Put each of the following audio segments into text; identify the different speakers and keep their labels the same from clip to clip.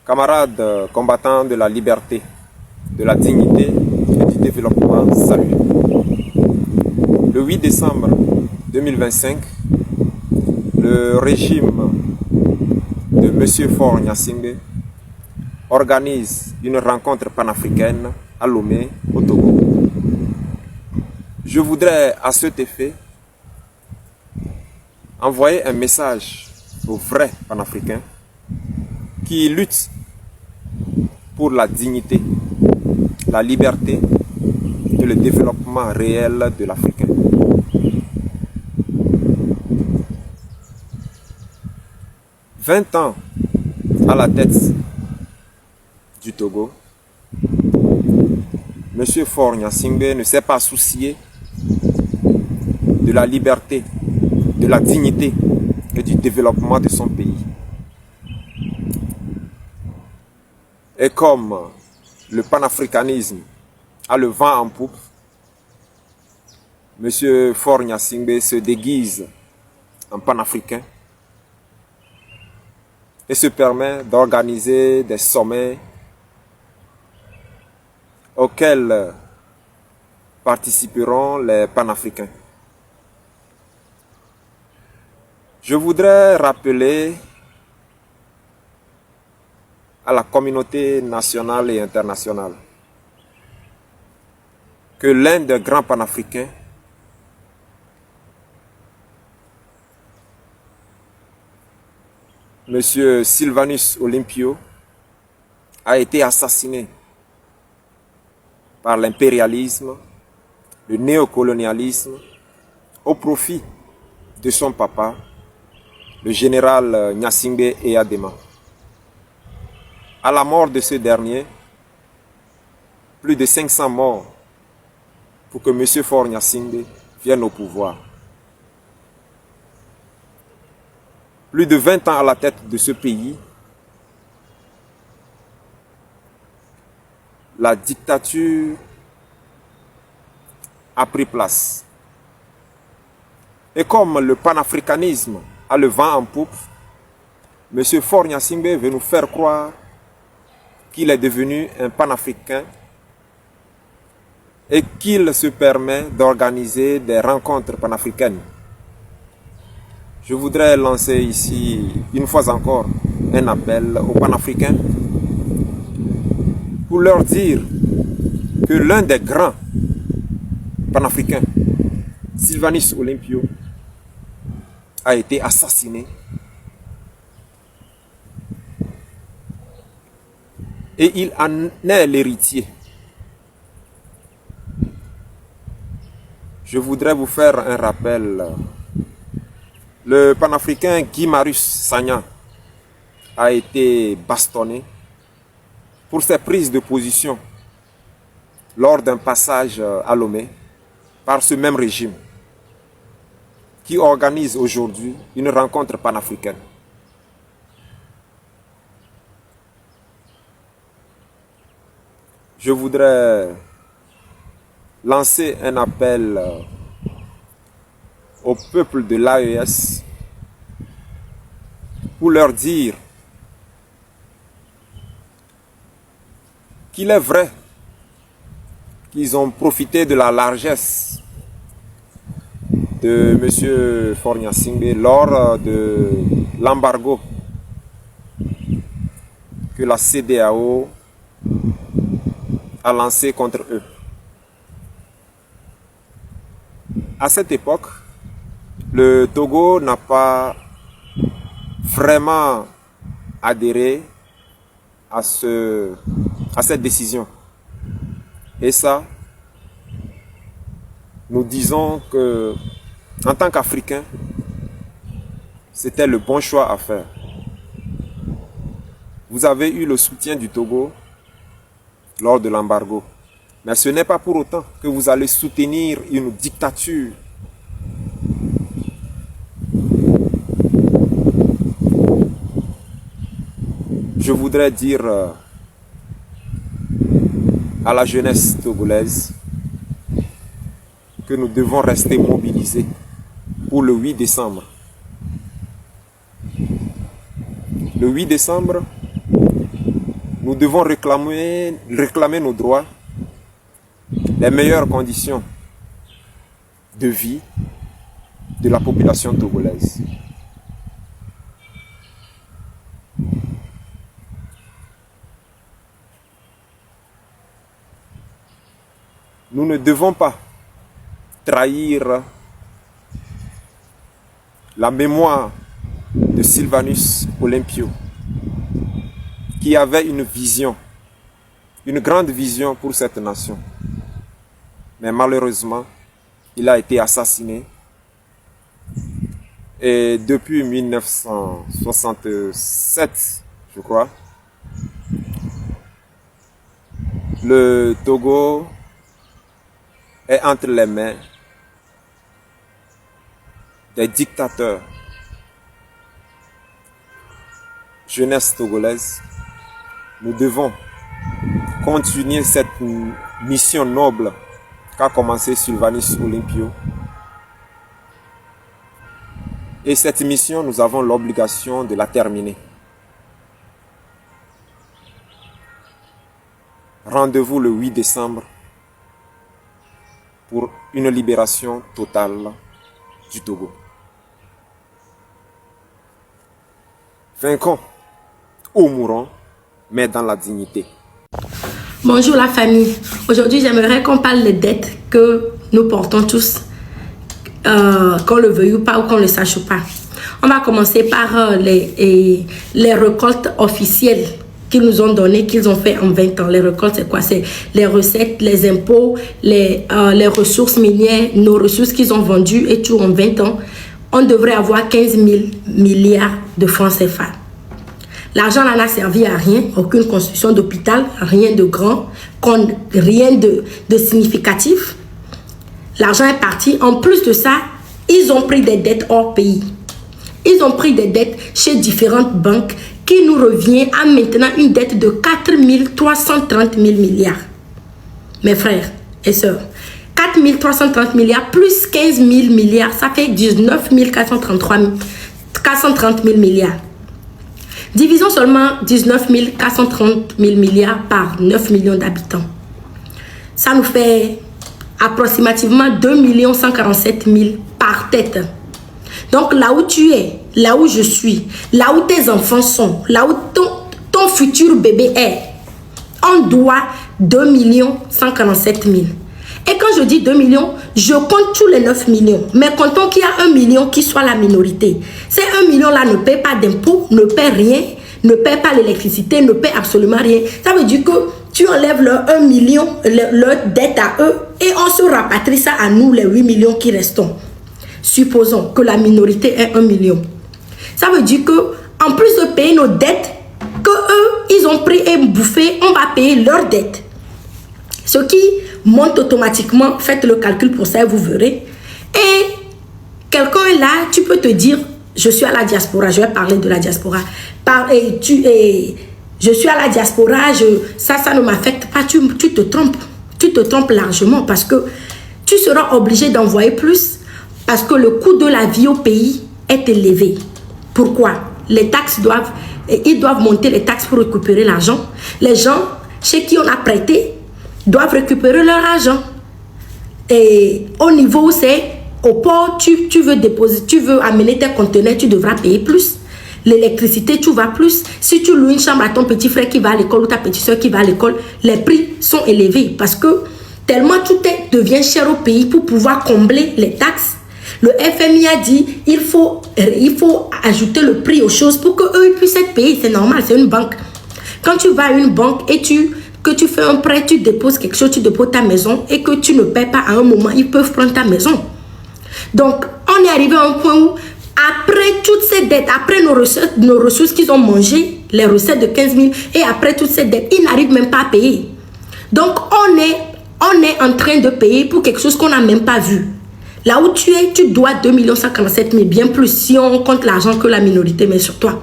Speaker 1: Camarades combattants de la liberté, de la dignité et du développement, salut. Le 8 décembre 2025, le régime de M. Faure Gnassingbé organise une rencontre panafricaine à Lomé, au Togo. Je voudrais à cet effet envoyer un message aux vrais panafricains qui luttent pour la dignité, la liberté et le développement réel de l'Africain. « 20 ans à la tête du Togo, M. Faure Gnassingbé ne s'est pas soucié de la liberté, de la dignité et du développement de son pays. Et comme le panafricanisme a le vent en poupe, M. Faure Gnassingbé se déguise en panafricain et se permet d'organiser des sommets auxquels participeront les panafricains. Je voudrais rappeler à la communauté nationale et internationale que l'un des grands panafricains, M. Sylvanus Olympio, a été assassiné par l'impérialisme, le néocolonialisme, au profit de son papa, le général Gnassingbé Eyadema. À la mort de ce dernier, plus de 500 morts pour que M. Faure Gnassingbé vienne au pouvoir. Plus de 20 ans à la tête de ce pays, la dictature a pris place. Et comme le panafricanisme a le vent en poupe, M. Faure Gnassingbé veut nous faire croire qu'il est devenu un panafricain et qu'il se permet d'organiser des rencontres panafricaines. Je voudrais lancer ici, une fois encore, un appel aux panafricains pour leur dire que l'un des grands panafricains, Sylvanus Olympio, a été assassiné et il en est l'héritier. Je voudrais vous faire un rappel. Le panafricain Guy Marius Sagna a été bastonné pour ses prises de position lors d'un passage à Lomé par ce même régime qui organise aujourd'hui une rencontre panafricaine. Je voudrais lancer un appel au peuple de l'AES pour leur dire qu'il est vrai qu'ils ont profité de la largesse de M. Faure Gnassingbé lors de l'embargo que la CEDEAO a lancé contre eux. À cette époque, le Togo n'a pas vraiment adhéré à cette décision. Et ça, nous disons que, en tant qu'Africains, c'était le bon choix à faire. Vous avez eu le soutien du Togo lors de l'embargo. Mais ce n'est pas pour autant que vous allez soutenir une dictature. Je voudrais dire à la jeunesse togolaise que nous devons rester mobilisés pour le 8 décembre. Le 8 décembre, nous devons réclamer nos droits, les meilleures conditions de vie de la population togolaise. Nous ne devons pas trahir la mémoire de Sylvanus Olympio, qui avait une vision, une grande vision pour cette nation. Mais malheureusement, il a été assassiné. Et depuis 1967, je crois, le Togo est entre les mains des dictateurs. Jeunesse togolaise, nous devons continuer cette mission noble qu'a commencé Sylvanus Olympio. Et cette mission, nous avons l'obligation de la terminer. Rendez-vous le 8 décembre pour une libération totale du Togo. Vainquons ou mourons, mais dans la dignité.
Speaker 2: Bonjour la famille. Aujourd'hui, j'aimerais qu'on parle des dettes que nous portons tous, qu'on le veuille ou pas, ou qu'on ne le sache pas. On va commencer par les récoltes officielles qu'ils nous ont données, qu'ils ont fait en 20 ans. Les récoltes, c'est quoi? C'est les recettes, les impôts, les ressources minières, nos ressources qu'ils ont vendues et tout en 20 ans. On devrait avoir 15 000 milliards de francs CFA. L'argent n'en a servi à rien, aucune construction d'hôpital, rien de grand, rien de significatif. L'argent est parti. En plus de ça, ils ont pris des dettes hors pays. Ils ont pris des dettes chez différentes banques qui nous revient à maintenant une dette de 4 330 000 milliards. Mes frères et sœurs, 4 330 milliards plus 15 000 milliards, ça fait 19 430 000 milliards. Divisons seulement 19 430 000 milliards par 9 millions d'habitants. Ça nous fait approximativement 2 147 000 par tête. Donc là où tu es, là où je suis, là où tes enfants sont, là où ton futur bébé est, on doit 2 147 000. Et quand je dis 2 millions, je compte tous les 9 millions. Mais comptons qu'il y a 1 million qui soit la minorité. Ces 1 million-là ne paie pas d'impôts, ne paie rien, ne paie pas l'électricité, ne paie absolument rien. Ça veut dire que tu enlèves leur 1 million, leur dette à eux, et on se rapatrie ça à nous, les 8 millions qui restons. Supposons que la minorité est 1 million. Ça veut dire que en plus de payer nos dettes, que eux, ils ont pris et bouffé, on va payer leurs dettes. Ce qui monte automatiquement, faites le calcul pour ça et vous verrez. Et quelqu'un est là, tu peux te dire, je suis à la diaspora, je vais parler de la diaspora. Je suis à la diaspora, ça ne m'affecte pas, tu te trompes. Tu te trompes largement parce que tu seras obligé d'envoyer plus parce que le coût de la vie au pays est élevé. Pourquoi? Les taxes ils doivent monter les taxes pour récupérer l'argent. Les gens chez qui on a prêté doivent récupérer leur argent. Et au niveau où c'est au port, tu veux déposer, tu veux amener tes conteneurs, tu devras payer plus. L'électricité, tu vas plus. Si tu loues une chambre à ton petit frère qui va à l'école ou ta petite soeur qui va à l'école, les prix sont élevés parce que tellement tout devient cher au pays pour pouvoir combler les taxes. Le FMI a dit il faut ajouter le prix aux choses pour qu'eux puissent être payés. C'est normal, c'est une banque. Quand tu vas à une banque et que tu fais un prêt, tu déposes quelque chose, tu déposes ta maison et que tu ne paies pas à un moment, ils peuvent prendre ta maison. Donc, on est arrivé à un point où, après toutes ces dettes, après nos ressources qu'ils ont mangées, les recettes de 15 000, et après toutes ces dettes, ils n'arrivent même pas à payer. Donc, on est en train de payer pour quelque chose qu'on n'a même pas vu. Là où tu es, tu dois 2 147 000, bien plus si on compte l'argent que la minorité met sur toi.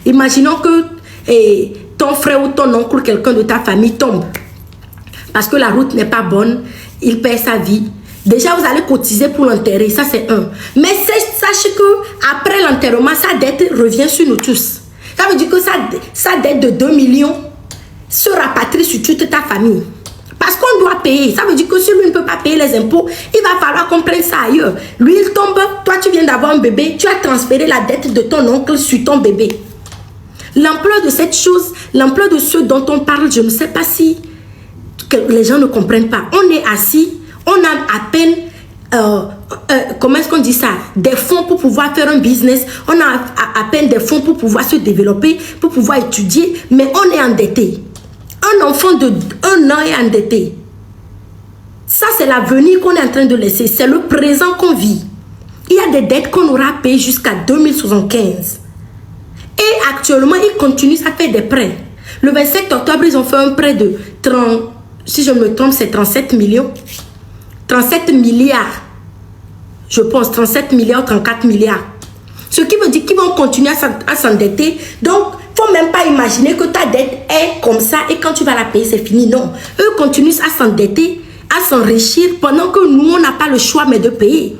Speaker 2: Imaginons que ton frère ou ton oncle ou quelqu'un de ta famille tombe parce que la route n'est pas bonne, il perd sa vie. Déjà, vous allez cotiser pour l'enterrer, ça c'est un. Mais sachez que après l'enterrement, sa dette revient sur nous tous. Ça veut dire que sa dette de 2 millions se rapatrie sur toute ta famille. Parce qu'on doit payer. Ça veut dire que si lui ne peut pas payer les impôts, il va falloir qu'on prenne ça ailleurs. Lui, il tombe. Toi, tu viens d'avoir un bébé. Tu as transféré la dette de ton oncle sur ton bébé. L'ampleur de cette chose, l'ampleur de ce dont on parle, je ne sais pas si les gens ne comprennent pas. On est assis, on a à peine, comment est-ce qu'on dit ça? Des fonds pour pouvoir faire un business. On a à peine des fonds pour pouvoir se développer, pour pouvoir étudier, mais on est endetté. Un enfant de 1 an est endetté. Ça, c'est l'avenir qu'on est en train de laisser. C'est le présent qu'on vit. Il y a des dettes qu'on aura payées jusqu'à 2075. Et actuellement, ils continuent à faire des prêts. Le 27 octobre, ils ont fait un prêt de 30, si je me trompe, c'est 37 millions. 37 milliards. Je pense 37 milliards, 34 milliards. Ce qui veut dire qu'ils vont continuer à s'endetter. Donc, il ne faut même pas imaginer que ta dette est comme ça et quand tu vas la payer, c'est fini. Non. Eux continuent à s'endetter, à s'enrichir pendant que nous, on n'a pas le choix mais de payer.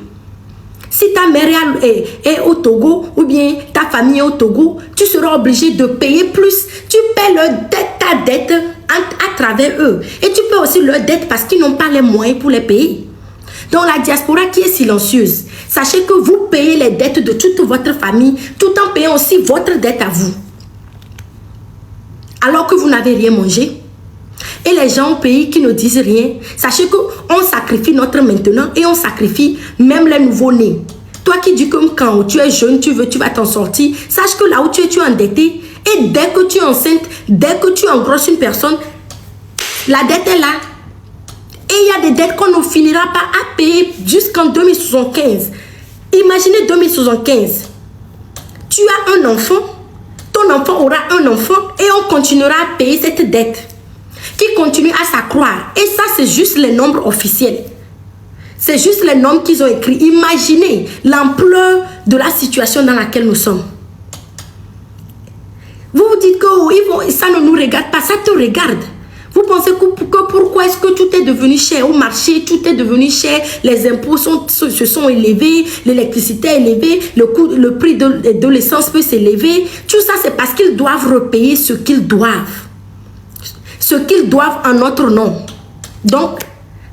Speaker 2: Si ta mère est au Togo ou bien ta famille est au Togo, tu seras obligé de payer plus. Tu paies ta dette à travers eux. Et tu paies aussi leur dette parce qu'ils n'ont pas les moyens pour les payer. Donc la diaspora qui est silencieuse, sachez que vous payez les dettes de toute votre famille tout en payant aussi votre dette à vous. Alors que vous n'avez rien mangé. Et les gens au pays qui ne disent rien, sachez qu'on sacrifie notre maintenant et on sacrifie même les nouveaux-nés. Toi qui dis que quand tu es jeune, tu vas t'en sortir, sache que là où tu es endetté. Et dès que tu es enceinte, dès que tu engrosses une personne, la dette est là. Et il y a des dettes qu'on ne finira pas à payer jusqu'en 2075. Imaginez 2075. Tu as un enfant, ton enfant aura un enfant et on continuera à payer cette dette qui continue à s'accroître. Et ça, c'est juste les nombres officiels. C'est juste les nombres qu'ils ont écrits. Imaginez l'ampleur de la situation dans laquelle nous sommes. Vous vous dites que ça ne nous regarde pas, ça te regarde. Vous pensez que pourquoi est-ce que tout est devenu cher au marché, tout est devenu cher, les impôts se sont élevés, l'électricité est élevée, le prix de l'essence peut s'élever. Tout ça, c'est parce qu'ils doivent repayer ce qu'ils doivent. Ce qu'ils doivent en notre nom. Donc,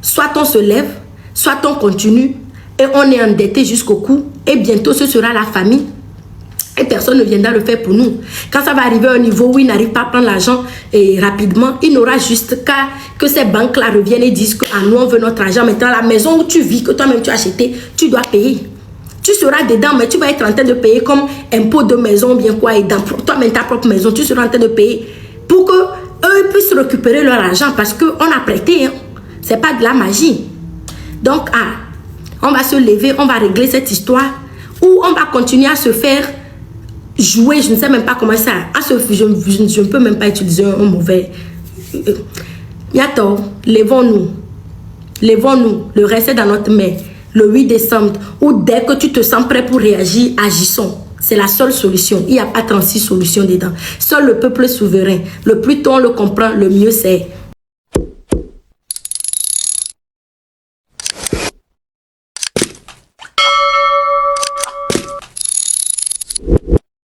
Speaker 2: soit on se lève, soit on continue et on est endetté jusqu'au cou et bientôt ce sera la famille et personne ne viendra le faire pour nous. Quand ça va arriver à un niveau où il n'arrive pas à prendre l'argent rapidement, il n'aura juste qu'à que ces banques-là reviennent et disent que nous on veut notre argent. Maintenant, la maison où tu vis, que toi-même tu as acheté, tu dois payer. Tu seras dedans, mais tu vas être en train de payer comme impôt de maison, bien quoi, et dans toi-même ta propre maison, tu seras en train de payer pour que eux puissent récupérer leur argent parce qu'on a prêté. Hein. Ce n'est pas de la magie. Donc, on va se lever, on va régler cette histoire ou on va continuer à se faire jouer, je ne sais même pas comment ça. Je ne peux même pas utiliser un mauvais. Yato, levons-nous. Levons-nous. Le reste est dans notre main. Le 8 décembre, ou dès que tu te sens prêt pour réagir, agissons. C'est la seule solution. Il n'y a pas 36 solutions dedans. Seul le peuple souverain. Le plus tôt on le comprend, le mieux c'est.